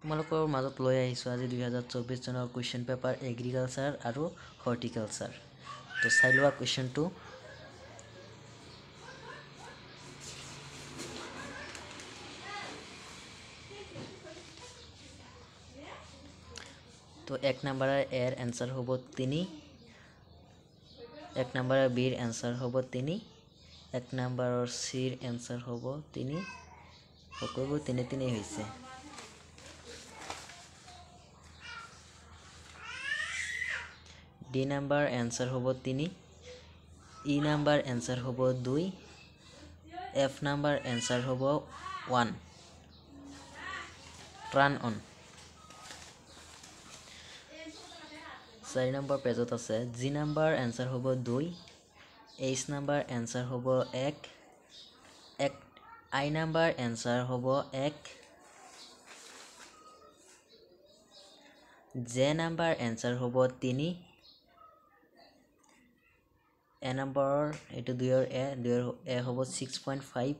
তোমালোকৰ মাজত লৈ আহিছোঁ আজি 2024 চনৰ কুৱেশ্যন পেপাৰ এগ্ৰিকালচাৰ আৰু হৰ্টিকালচাৰ। তো চাই লোৱা কুৱেশ্যনটো। তো 1 নম্বৰৰ এৰ এনসাৰ হ'ব 3, 1 নম্বৰৰ বিৰ এনসাৰ হ'ব 3, 1 নম্বৰৰ চিৰ এনসাৰ হ'ব 3, সকলোবোৰ 3 3 হৈছে। ডি নাম্বাৰ এনসাৰ হ'ব 3, ই নাম্বাৰ এনসাৰ হ'ব 2, এফ নাম্বাৰ এনসাৰ হ'ব 1, ট্ৰান অন। 4 নম্বৰ পেজত আছে। জি নাম্বাৰ এনসাৰ হ'ব 2, এইচ নাম্বাৰ এনসাৰ হ'ব 1, আই নাম্বাৰ এনসাৰ হ'ব 1, জে নাম্বাৰ এনসাৰ হ'ব 3, এ নম্বৰৰ এইটো 2ৰ এ হ'ব 6.5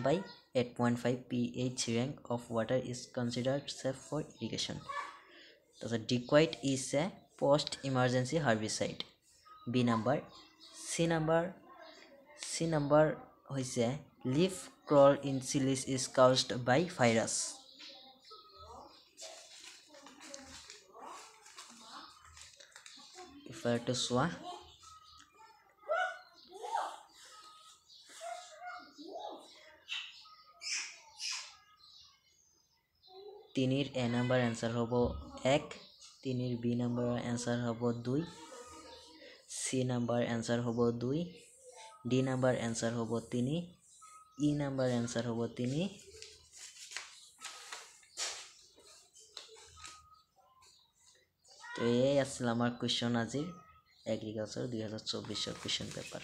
by 8.5 pH rank of water is considered safe for irrigation. তাৰপিছত diquat is a post emergency herbicide. B number. C number হৈছে leaf crawl in chilies is caused by virus. ইফাৰটো চোৱা। তিনিৰ এ number answer হ'ব 1, তিনিৰ বি নাম্বাৰৰ answer হ'ব 2, সি number answer হ'ব 2, ডি নাম্বাৰ এনসাৰ হ'ব 3, ই নাম্বাৰ এনসাৰ হ'ব 3, তো এই আছিল আমাৰ কুৱেশ্যন আজিৰ এগ্ৰিকালচাৰ 2024 কুৱেশ্যন পেপাৰ।